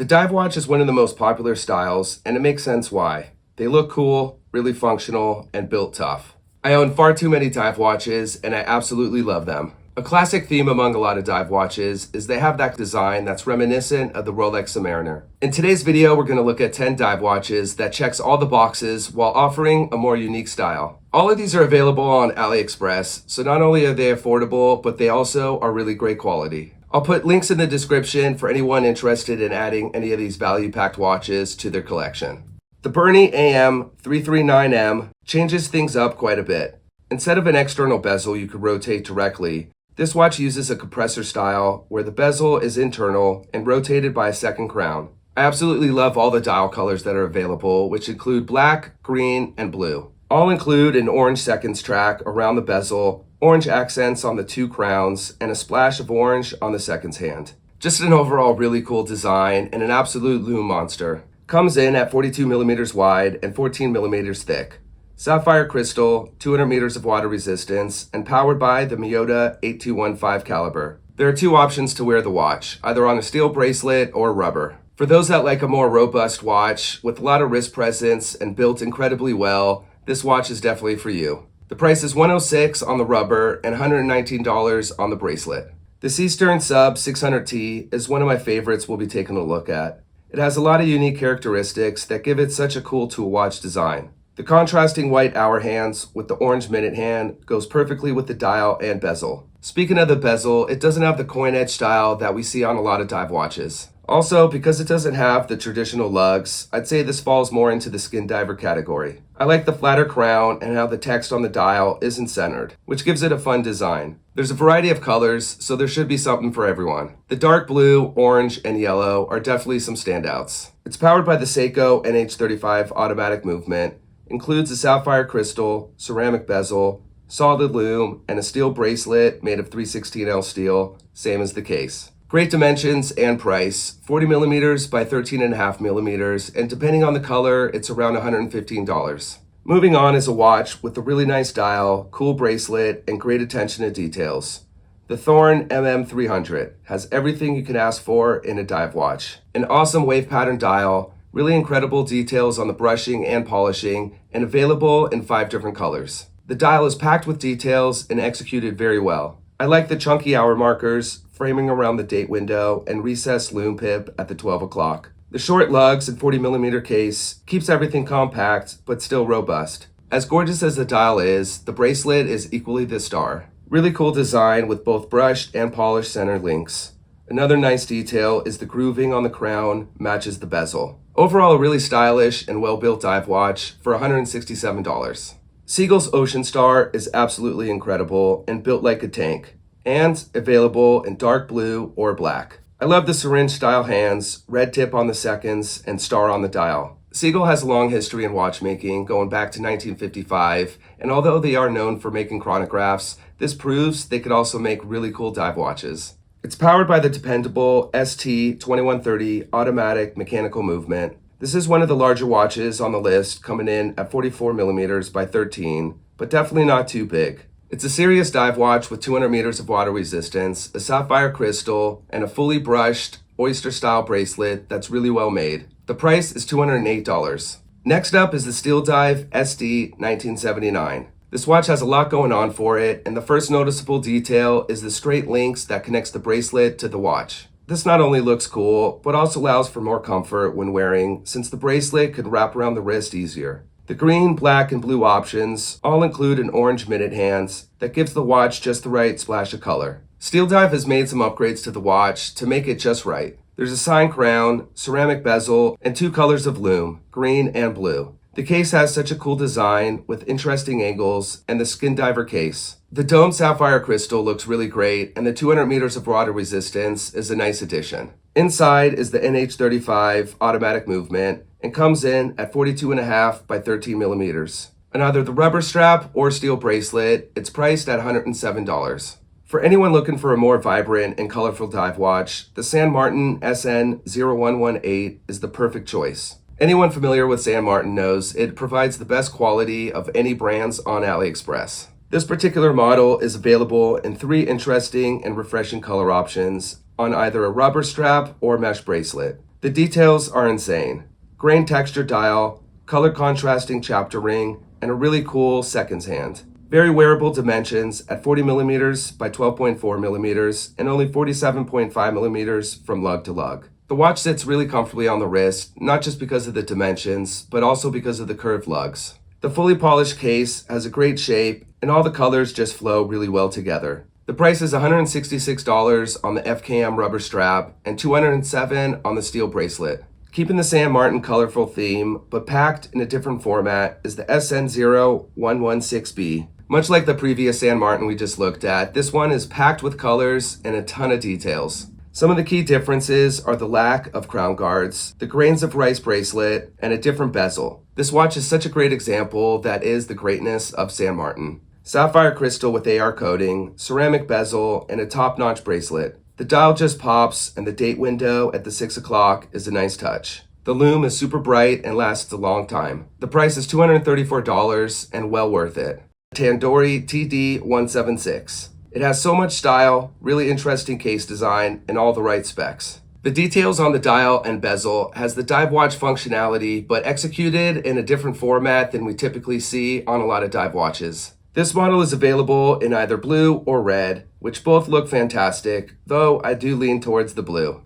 The dive watch is one of the most popular styles, and it makes sense why. They look cool, really functional, and built tough. I own far too many dive watches, and I absolutely love them. A classic theme among a lot of dive watches is they have that design that's reminiscent of the Rolex Submariner. In today's video, we're going to look at 10 dive watches that checks all the boxes while offering a more unique style. All of these are available on AliExpress, so not only are they affordable, but they also are really great quality. I'll put links in the description for anyone interested in adding any of these value-packed watches to their collection. The Berny AM339M changes things up quite a bit. Instead of an external bezel you could rotate directly, this watch uses a compressor style where the bezel is internal and rotated by a second crown. I absolutely love all the dial colors that are available, which include black, green, and blue. All include an orange seconds track around the bezel, orange accents on the two crowns, and a splash of orange on the seconds hand. Just an overall really cool design and an absolute lume monster. Comes in at 42 millimeters wide and 14 millimeters thick. Sapphire crystal, 200 meters of water resistance, and powered by the Miyota 8215 caliber. There are two options to wear the watch, either on a steel bracelet or rubber. For those that like a more robust watch with a lot of wrist presence and built incredibly well, this watch is definitely for you. The price is $106 on the rubber and $119 on the bracelet. The Seestern Sub600T is one of my favorites we'll be taking a look at. It has a lot of unique characteristics that give it such a cool tool watch design. The contrasting white hour hands with the orange minute hand goes perfectly with the dial and bezel. Speaking of the bezel, it doesn't have the coin edge style that we see on a lot of dive watches. Also, because it doesn't have the traditional lugs, I'd say this falls more into the skin diver category. I like the flatter crown and how the text on the dial isn't centered, which gives it a fun design. There's a variety of colors, so there should be something for everyone. The dark blue, orange, and yellow are definitely some standouts. It's powered by the Seiko NH35 automatic movement, includes a sapphire crystal, ceramic bezel, solid lume, and a steel bracelet made of 316L steel, same as the case. Great dimensions and price, 40 millimeters by 13.5 millimeters, and depending on the color, it's around $115. Moving on is a watch with a really nice dial, cool bracelet, and great attention to details. The Thorne MM300 has everything you can ask for in a dive watch. An awesome wave pattern dial, really incredible details on the brushing and polishing, and available in 5 different colors. The dial is packed with details and executed very well. I like the chunky hour markers, framing around the date window, and recessed lume pip at the 12 o'clock. The short lugs and 40 millimeter case keeps everything compact, but still robust. As gorgeous as the dial is, the bracelet is equally the star. Really cool design with both brushed and polished center links. Another nice detail is the grooving on the crown matches the bezel. Overall, a really stylish and well-built dive watch for $167. Seagull's Ocean Star is absolutely incredible and built like a tank, and available in dark blue or black. I love the syringe style hands, red tip on the seconds, and star on the dial. Seagull has a long history in watchmaking going back to 1955, and although they are known for making chronographs, this proves they could also make really cool dive watches. It's powered by the dependable ST2130 automatic mechanical movement. This is one of the larger watches on the list, coming in at 44 millimeters by 13, but definitely not too big. It's a serious dive watch with 200 meters of water resistance, a sapphire crystal, and a fully brushed oyster-style bracelet that's really well made. The price is $208. Next up is the Steeldive SD1979. This watch has a lot going on for it, and the first noticeable detail is the straight links that connects the bracelet to the watch. This not only looks cool, but also allows for more comfort when wearing, since the bracelet could wrap around the wrist easier. The green, black, and blue options all include an orange minute hands that gives the watch just the right splash of color. Steeldive has made some upgrades to the watch to make it just right. There's a sign crown, ceramic bezel, and 2 colors of lume, green and blue. The case has such a cool design with interesting angles and the skin diver case. The dome sapphire crystal looks really great, and the 200 meters of water resistance is a nice addition. Inside is the NH35 automatic movement and comes in at 42.5 by 13 millimeters. On either the rubber strap or steel bracelet, it's priced at $107. For anyone looking for a more vibrant and colorful dive watch, the Martin SN0118 is the perfect choice. Anyone familiar with San Martin knows it provides the best quality of any brands on AliExpress. This particular model is available in 3 interesting and refreshing color options on either a rubber strap or mesh bracelet. The details are insane. Grain texture dial, color contrasting chapter ring, and a really cool seconds hand. Very wearable dimensions at 40mm by 12.4mm and only 47.5mm from lug to lug. The watch sits really comfortably on the wrist, not just because of the dimensions, but also because of the curved lugs. The fully polished case has a great shape, and all the colors just flow really well together. The price is $166 on the FKM rubber strap and $207 on the steel bracelet. Keeping the San Martin colorful theme, but packed in a different format, is the SN0116B. Much like the previous San Martin we just looked at, this one is packed with colors and a ton of details. Some of the key differences are the lack of crown guards, the grains of rice bracelet, and a different bezel. This watch is such a great example that is the greatness of San Martin. Sapphire crystal with AR coating, ceramic bezel, and a top-notch bracelet. The dial just pops, and the date window at the 6 o'clock is a nice touch. The lume is super bright and lasts a long time. The price is $234 and well worth it. Tandoori TD176. It has so much style, really interesting case design, and all the right specs. The details on the dial and bezel has the dive watch functionality, but executed in a different format than we typically see on a lot of dive watches. This model is available in either blue or red, which both look fantastic, though I do lean towards the blue.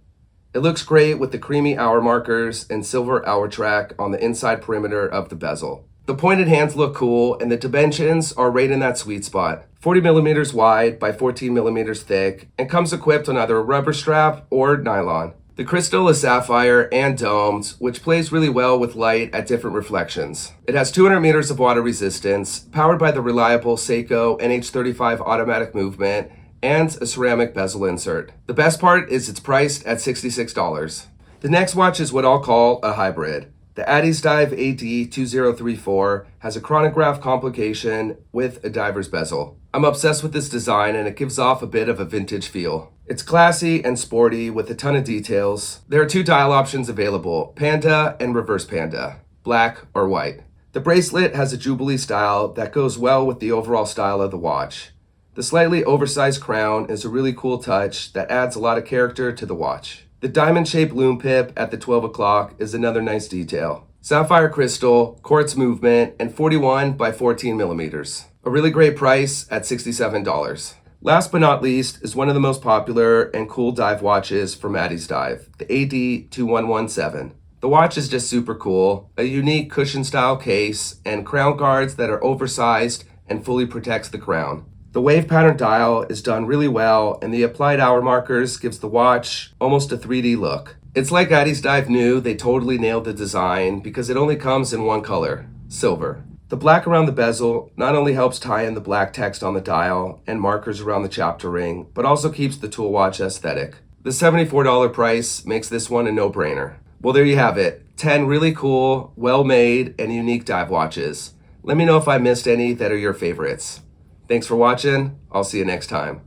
It looks great with the creamy hour markers and silver hour track on the inside perimeter of the bezel. The pointed hands look cool, and the dimensions are right in that sweet spot. 40mm wide by 14mm thick, and comes equipped on either a rubber strap or nylon. The crystal is sapphire and domed, which plays really well with light at different reflections. It has 200 meters of water resistance, powered by the reliable Seiko NH35 automatic movement, and a ceramic bezel insert. The best part is it's priced at $66. The next watch is what I'll call a hybrid. The Addiesdve AD2034 has a chronograph complication with a diver's bezel. I'm obsessed with this design, and it gives off a bit of a vintage feel. It's classy and sporty with a ton of details. There are two dial options available, Panda and Reverse Panda, black or white. The bracelet has a Jubilee style that goes well with the overall style of the watch. The slightly oversized crown is a really cool touch that adds a lot of character to the watch. The diamond-shaped lume pip at the 12 o'clock is another nice detail. Sapphire crystal, quartz movement, and 41 by 14 millimeters. A really great price at $67. Last but not least is one of the most popular and cool dive watches from Addiesdive, the AD2117. The watch is just super cool, a unique cushion-style case, and crown guards that are oversized and fully protects the crown. The wave pattern dial is done really well, and the applied hour markers gives the watch almost a 3D look. It's like Addiesdive knew they totally nailed the design because it only comes in one color, silver. The black around the bezel not only helps tie in the black text on the dial and markers around the chapter ring, but also keeps the tool watch aesthetic. The $74 price makes this one a no-brainer. Well, there you have it. 10 really cool, well-made, and unique dive watches. Let me know if I missed any that are your favorites. Thanks for watching. I'll see you next time.